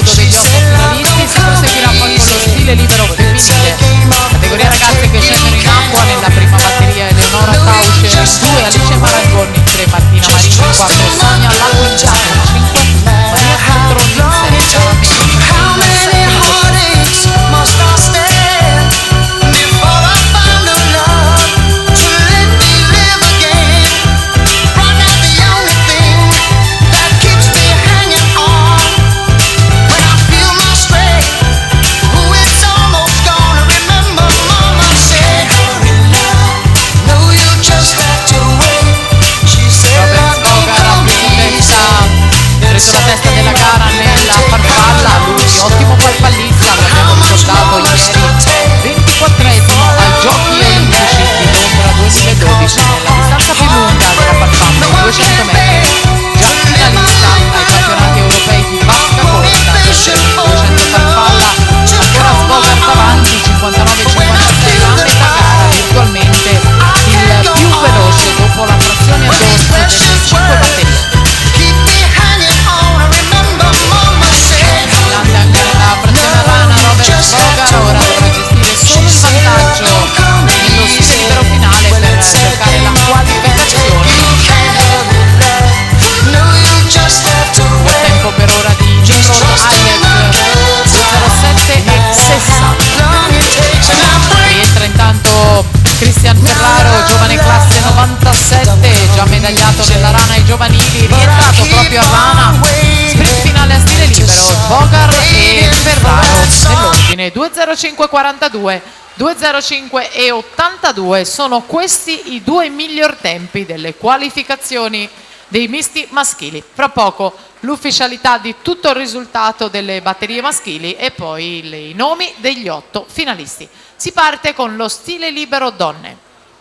saluto degli 8 finalisti. Si proseguirà poi con lo stile libero femminile, categoria ragazze che scendono in acqua. Nella prima batteria Eleonora Tauce in 2, Alice Marangoni in 3, Martina Marini in 4, Sonia Laguinciano in 5, Maria Controlli in 6, Chiara Mecchini in 7. La testa della gara nella farfalla, lui ottimo farfallista, l'abbiamo ricordato ieri, 24esimo ai Giochi Olimpici di Londra 2012 nella distanza più lunga della farfalla, 200 metri, già finalista ai campionati europei di vasca corta, 200 farfalla, ancora Svogar davanti, 59-56, a metà gara virtualmente il più veloce dopo la trazione a dorso delle 5 batterie. Svogar ora dovrà gestire solo il vantaggio nello stile libero finale per cercare la qualificazione. Il tempo per ora di Nimrod Hayek 2:07:60. Rientra intanto Cristian Ferraro, giovane classe 97, già medagliato nella rana ai giovanili, rientrato proprio a rana. Sprint finale a stile libero, Svogar e Ferraro nell'ordine 2:05:42, 2:05:82. Sono questi i due miglior tempi delle qualificazioni dei misti maschili. Fra poco l'ufficialità di tutto il risultato delle batterie maschili e poi i nomi degli 8 finalisti. Si parte con lo stile libero donne.